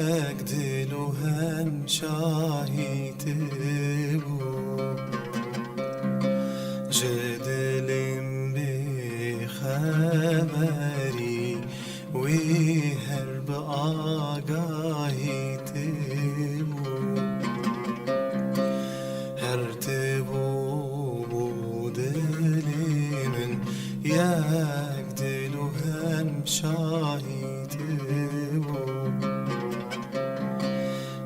یک دل و هم شاهید بود جدلم بخبری وی هر به آگاهی بود هر تبو دل من یک دل و هم شاهید بود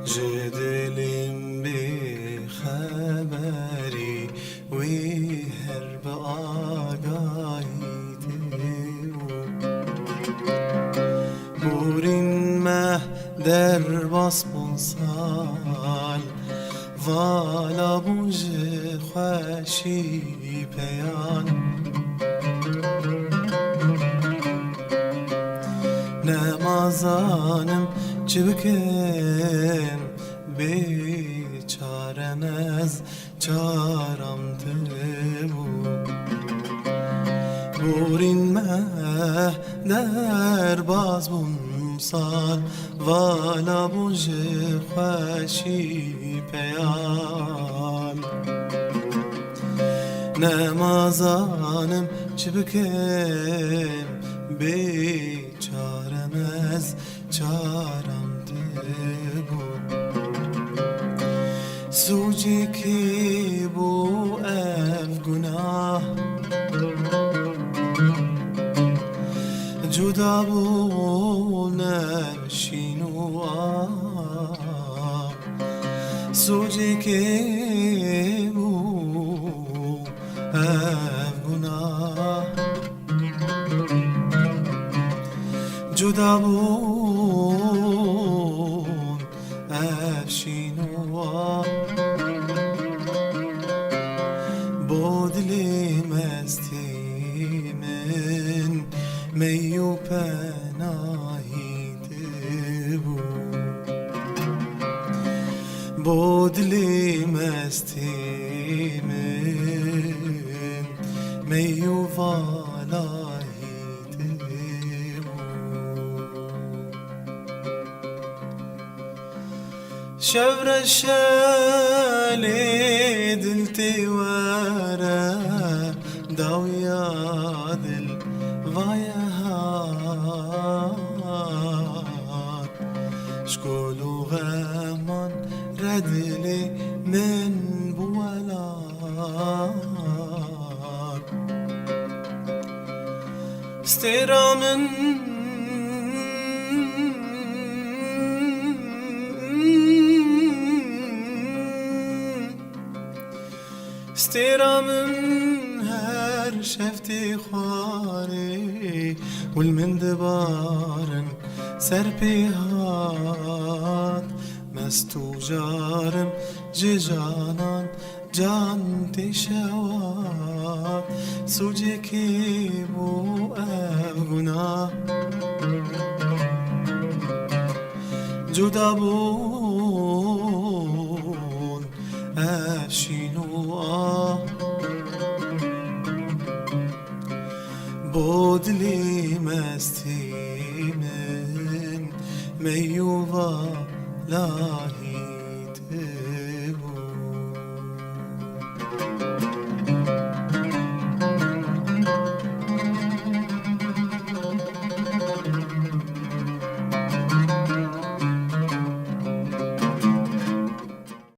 جدلم بخبری وی هر به آگاهی بورین مه در باسپون سال والا بوج خوشی پیان نمازانم چه بکن بیچارم از چارم تبو بورین مه در باز بوم سال والا بوج خوشی پیان نمازانم چه بکن بیچارم از چارم تبو سوجی کی بو اف گناه جدا بو نشینو سوجی کی بو اف گناه جدا بون افشینوا بودلی مستی من میو پناهیده بود بودلی مستی من میو والایده شبر الشالي دلتي ورا داويا دل ضايا هات شكولو غمان ردلي من بولات استيرا من استيرا من هر شفتي خواري والمندبارن سربيهات مستوجارم ججانان جان تشوات سوجكي بو أغنى جدا بون افشینو بودلی مستی من میو و لاهی